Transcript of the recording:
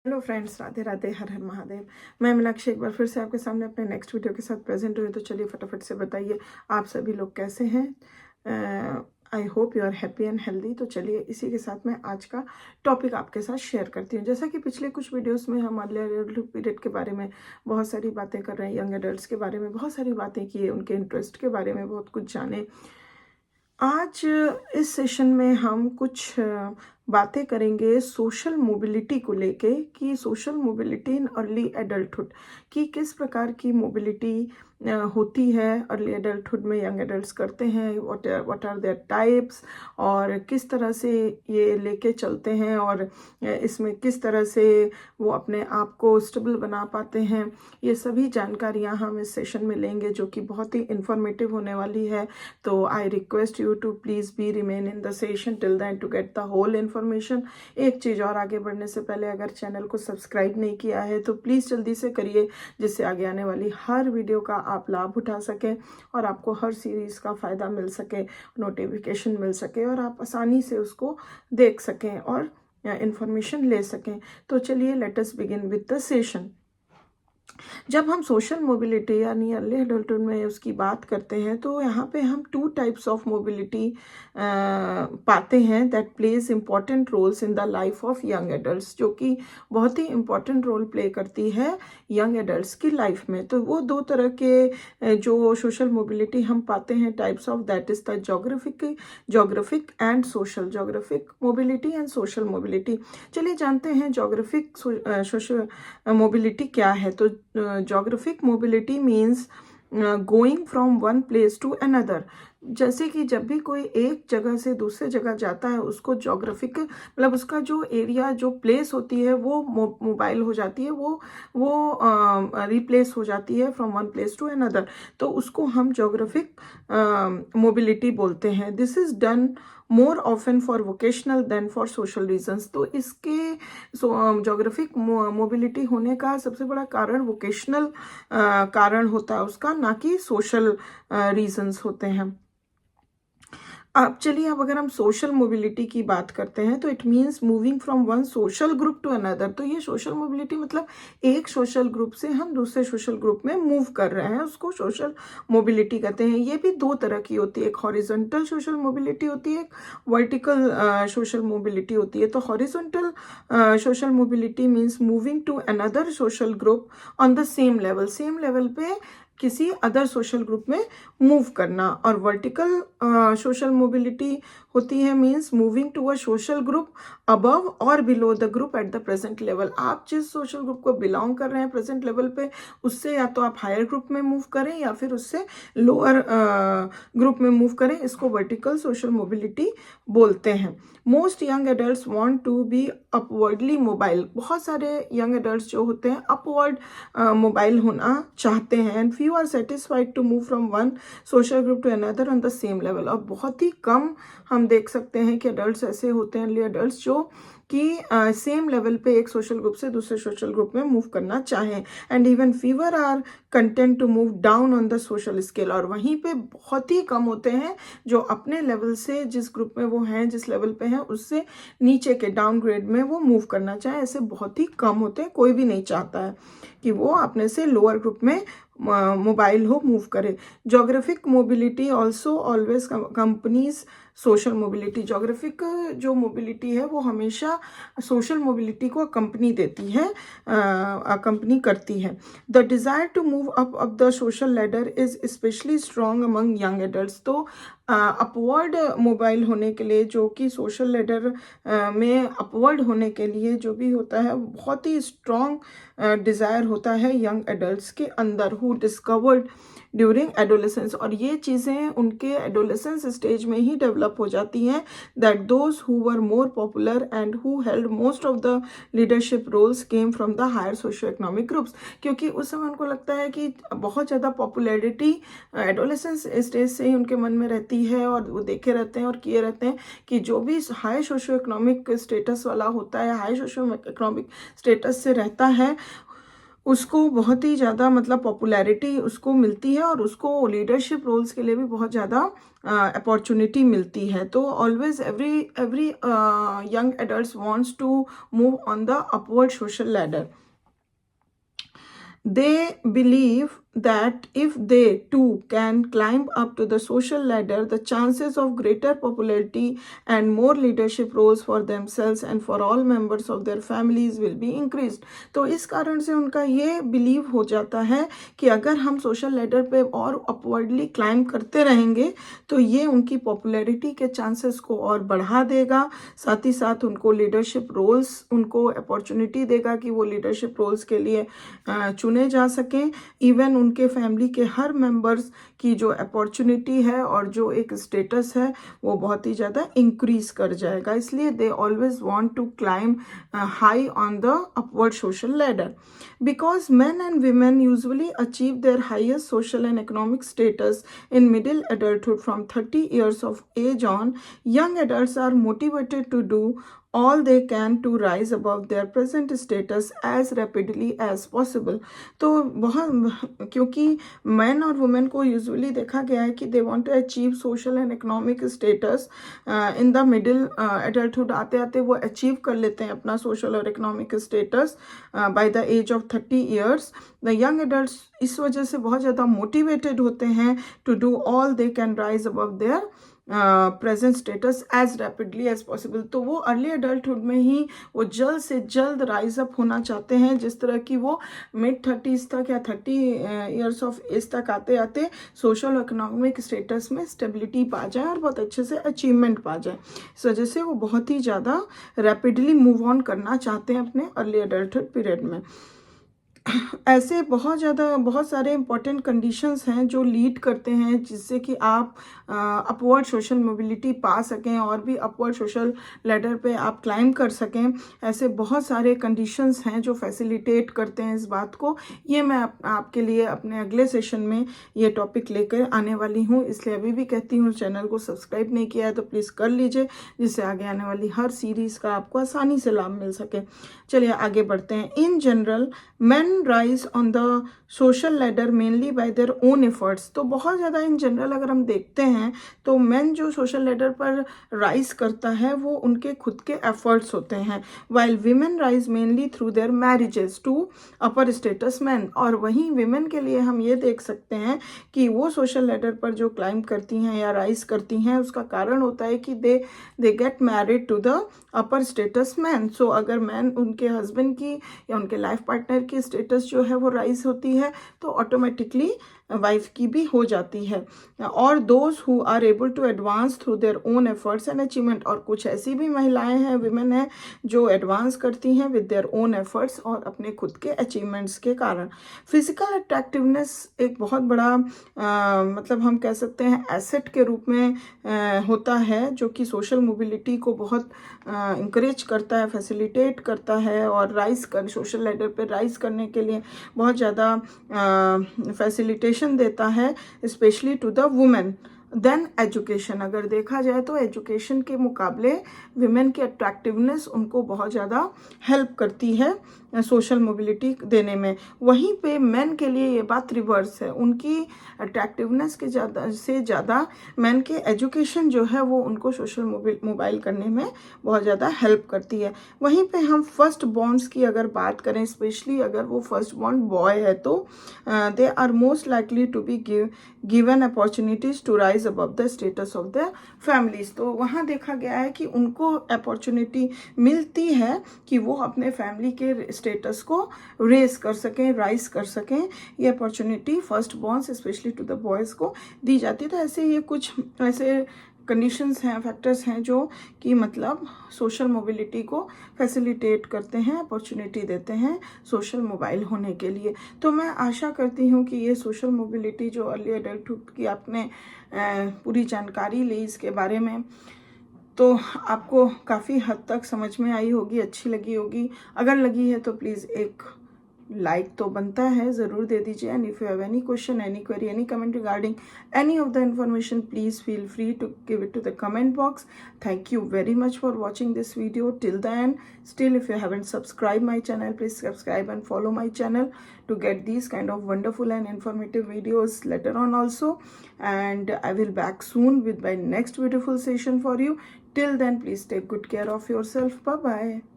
Hello friends, Radhe Radhe, हर हर महादेव। मैं मीनाक्षी एक बार फिर से आपके सामने अपने नेक्स्ट वीडियो के साथ प्रेजेंट हुई। तो चलिए फटाफट से बताइए आप सभी लोग कैसे हैं। I hope you are happy and healthy. तो चलिए इसी के साथ मैं आज का टॉपिक आपके साथ शेयर करती हूँ। जैसा कि पिछले कुछ वीडियोस में हम अर्ली पीरियड के बारे में बहुत सारी बातें कर रहे हैं, यंग एडल्ट्स के बारे में बहुत सारी बातें की, उनके इंटरेस्ट के बारे में बहुत कुछ जाने। आज इस सेशन में हम कुछ बातें करेंगे सोशल मोबिलिटी को लेके, कि social mobility in early adulthood, कि किस प्रकार की मोबिलिटी होती है अर्ली एडल्टहुड में, यंग एडल्ट्स करते हैं, व्हाट आर देयर टाइप्स, और किस तरह से ये लेके चलते हैं, और इसमें किस तरह से वो अपने आप को स्टेबल बना पाते हैं। ये सभी जानकारियाँ हम इस सेशन में लेंगे, जो कि बहुत ही इंफॉर्मेटिव होने वाली है। तो I request you to please be remain in the session till then to get the whole information. एक चीज़ और, आगे बढ़ने से पहले अगर चैनल को सब्सक्राइब नहीं किया है तो प्लीज़ जल्दी से करिए, जिससे आगे आने वाली हर वीडियो का आप लाभ उठा सकें और आपको हर सीरीज़ का फ़ायदा मिल सके, नोटिफिकेशन मिल सके और आप आसानी से उसको देख सकें और इंफॉर्मेशन ले सकें। तो चलिए let us begin with the session. जब हम सोशल मोबिलिटी यानी अर्ली एडल्टहुड में उसकी बात करते हैं, तो यहाँ पे हम टू टाइप्स ऑफ मोबिलिटी पाते हैं that plays important roles in the life of young adults, जो कि बहुत ही इम्पॉर्टेंट रोल प्ले करती है यंग एडल्ट्स की लाइफ में। तो वो दो तरह के जो सोशल मोबिलिटी हम पाते हैं types of, that is the geographic and social, geographic mobility and social mobility. चलिए जानते हैं जोग्राफिक सोशल मोबिलिटी क्या है। तो geographic mobility means going from one place to another. जैसे कि जब भी कोई एक जगह से दूसरे जगह जाता है, उसको जोग्राफिक मतलब उसका जो एरिया, जो प्लेस होती है वो मोबाइल हो जाती है, वो रिप्लेस हो जाती है from one place to another. तो उसको हम जोग्राफिक मोबिलिटी बोलते हैं। This is done more often for vocational than for social reasons. तो इसके जोग्राफिक मोबिलिटी होने का सबसे बड़ा कारण वोकेशनल कारण होता है उसका, ना कि सोशल रीजंस होते हैं। अब चलिए, अब अगर हम सोशल मोबिलिटी की बात करते हैं तो it means moving from one social group to another. तो ये सोशल मोबिलिटी मतलब एक सोशल ग्रुप से हम दूसरे सोशल ग्रुप में मूव कर रहे हैं, उसको सोशल मोबिलिटी कहते हैं। ये भी दो तरह की होती है, एक हॉरिजॉन्टल सोशल मोबिलिटी होती है, एक वर्टिकल सोशल मोबिलिटी होती है। तो horizontal social mobility means moving to another social group on the same level, same level पे किसी अदर सोशल ग्रुप में मूव करना। और वर्टिकल सोशल मोबिलिटी होती है means moving to a social group above और below the group at the present level. आप जिस सोशल ग्रुप को बिलोंग कर रहे हैं प्रेजेंट लेवल पे, उससे या तो आप हायर ग्रुप में मूव करें या फिर उससे लोअर ग्रुप में मूव करें। इसको वर्टिकल सोशल मोबिलिटी बोलते हैं। Most young adults want to be upwardly mobile. बहुत सारे यंग एडल्ट्स जो होते हैं अपवर्ड मोबाइल होना चाहते हैं। And few are satisfied to move from one social group to another on the same level। और बहुत ही कम हम देख सकते हैं कि एडल्ट्स ऐसे होते हैं, एडल्ट्स जो कि सेम लेवल पे एक सोशल ग्रुप से दूसरे सोशल ग्रुप में मूव करना चाहें। And even fewer are content to move down on the social scale. और वहीं पे बहुत ही कम होते हैं जो अपने लेवल से, जिस ग्रुप में वो हैं, जिस लेवल पे हैं, उससे नीचे के डाउनग्रेड में वो मूव करना चाहें। ऐसे बहुत ही कम होते हैं, कोई भी नहीं चाहता है कि वो अपने से लोअर ग्रुप में मोबाइल हो, मूव करे। Geographic mobility also always companies social mobility. Geographic जो मोबिलिटी है वो हमेशा सोशल मोबिलिटी को कंपनी देती है, कंपनी करती है। The desire to move up the social ladder is especially strong among young adults. तो अपवर्ड मोबाइल होने के लिए, जो कि सोशल लैडर में अपवर्ड होने के लिए जो भी होता है, बहुत ही स्ट्रॉन्ग डिज़ायर होता है यंग एडल्ट्स के अंदर, हु डिस्कवर्ड ड्यूरिंग एडोलेसेंस। और ये चीज़ें उनके एडोलेसेंस स्टेज में ही डेवलप हो जाती हैं, that those who were more popular and who held most of the leadership roles came from the higher socio economic groups. क्योंकि उस समय उनको लगता है कि बहुत ज़्यादा पॉपुलैरिटी एडोलेसेंस स्टेज से ही उनके मन में रहती है, और वो देखे रहते हैं और किए रहते हैं कि जो भी हाई सोशो इकोनॉमिक स्टेटस वाला होता है, हाई सोशो इकोनॉमिक स्टेटस से रहता है, उसको बहुत ही ज़्यादा मतलब पॉपुलैरिटी उसको मिलती है और उसको लीडरशिप रोल्स के लिए भी बहुत ज़्यादा अपॉर्चुनिटी मिलती है। तो always every young adult wants to move on the upward social ladder. They believe that if they too can climb up to the social ladder, the chances of greater popularity and more leadership roles for themselves and for all members of their families will be increased। तो इस कारण से उनका ये believe हो जाता है कि अगर हम सोशल लैडर पे और अपवर्डली क्लाइम करते रहेंगे तो ये उनकी पॉपुलैरिटी के चांसेस को और बढ़ा देगा, साथ ही साथ उनको लीडरशिप रोल्स, उनको अपॉर्चुनिटी देगा कि वो लीडरशिप रोल्स के लिए चुने जा सकें। इवन उनके फैमिली के हर मेंबर्स की जो अपॉर्चुनिटी है और जो एक स्टेटस है वो बहुत ही ज़्यादा इंक्रीज कर जाएगा। इसलिए they always want to climb high on the upward social ladder. Because men and women usually achieve their highest social and economic status in middle adulthood from 30 years of age on, young adults are motivated to do all they can to rise above their present status as rapidly as possible। तो बहुत, क्योंकि man और women को usually देखा गया है कि they want to achieve social and economic status in the middle adulthood, आते आते वो अचीव कर लेते हैं अपना सोशल और economic status by the age of 30 years. The young adults इस वजह से बहुत ज़्यादा मोटिवेटेड होते हैं to do all they can rise above their present status as rapidly as possible. तो वो अर्ली अडल्टहुड में ही वो जल्द से जल्द राइज अप होना चाहते हैं, जिस तरह की वो मिड 30s तक या 30 ईयर्स ऑफ एज तक आते आते सोशल इकोनॉमिक स्टेटस में स्टेबिलिटी पा जाए और बहुत अच्छे से अचीवमेंट पा जाए। इस वजह से वो बहुत ही ज़्यादा रैपिडली मूव ऑन करना चाहते हैं अपने अर्ली अडल्टहुड पीरियड में। ऐसे बहुत सारे इंपॉर्टेंट कंडीशंस हैं जो लीड करते हैं जिससे कि आप अपवर्ड सोशल मोबिलिटी पा सकें और भी अपवर्ड सोशल लैडर पे आप क्लाइम कर सकें। ऐसे बहुत सारे कंडीशंस हैं जो फैसिलिटेट करते हैं इस बात को। ये मैं आपके लिए अपने अगले सेशन में ये टॉपिक लेकर आने वाली हूँ, इसलिए अभी भी कहती हूँ चैनल को सब्सक्राइब नहीं किया है तो प्लीज़ कर लीजिए, जिससे आगे आने वाली हर सीरीज़ का आपको आसानी से लाभ मिल सके। चलिए आगे बढ़ते हैं। In general men rise on the social ladder mainly by their own efforts। तो बहुत ज़्यादा इन जनरल अगर हम देखते हैं तो men जो सोशल लैडर पर राइज करता है वो उनके खुद के एफर्ट्स होते हैं, while women rise mainly through their marriages to upper status men। और वहीं women के लिए हम ये देख सकते हैं कि वो सोशल लैडर पर जो क्लाइम करती हैं या राइज करती हैं उसका कारण होता है कि they get married to the upper status man. So अगर मैन उनके हस्बैंड की या उनके लाइफ पार्टनर की स्टेटस जो है वो राइज होती है तो ऑटोमेटिकली वाइफ की भी हो जाती है। और those who are able to advance through their own efforts and achievement. और कुछ ऐसी भी महिलाएं हैं, विमेन हैं, जो एडवांस करती हैं विद देयर ओन एफर्ट्स और अपने खुद के अचीवमेंट्स के कारण। फिजिकल अट्रैक्टिवनेस एक बहुत बड़ा मतलब हम कह सकते हैं एसेट के रूप में होता है, जो कि सोशल मोबिलिटी को बहुत इंकरेज करता है, फैसिलिटेट करता है और सोशल लैडर पे राइज करने के लिए बहुत ज़्यादा फैसिलिटेशन देता है, especially to the women. Then education, अगर देखा जाए तो एजुकेशन के मुकाबले विमेन की अट्रैक्टिवनेस उनको बहुत ज़्यादा हेल्प करती है सोशल मोबिलिटी देने में। वहीं पे मेन के लिए ये बात रिवर्स है, उनकी अट्रैक्टिवनेस के ज़्यादा मेन के एजुकेशन जो है वो उनको सोशल मोबाइल करने में बहुत ज़्यादा हेल्प करती है। वहीं पे हम फर्स्ट बॉर्न्स की अगर बात करें, स्पेशली अगर वो फर्स्ट बॉर्न बॉय है तो they are most likely to be given opportunities to rise above the status of the families. तो वहाँ देखा गया है कि उनको अपॉर्चुनिटी मिलती है कि वो अपने फैमिली के स्टेटस को रेस कर सकें, राइज कर सकें। ये opportunity first borns especially to the boys को दी जाती है। तो ऐसे ये कुछ ऐसे कंडीशंस हैं, फैक्टर्स हैं जो कि मतलब सोशल मोबिलिटी को फैसिलिटेट करते हैं, अपॉर्चुनिटी देते हैं सोशल मोबाइल होने के लिए। तो मैं आशा करती हूँ कि ये सोशल मोबिलिटी जो अर्ली एडल्टहुड की आपने पूरी जानकारी ली इसके बारे में, तो आपको काफ़ी हद तक समझ में आई होगी, अच्छी लगी होगी। अगर लगी है तो प्लीज़ एक लाइक तो बनता है, ज़रूर दे दीजिए। And if you have any question, any query, any comment regarding any of the information, please feel free to give it to the comment box. Thank you very much for watching this video till the end. Still, if you haven't subscribed my channel, please subscribe and follow my channel to get these kind of wonderful and informative videos later on also. And I will back soon with my next beautiful session for you. Till then, please take good care of yourself. Bye bye.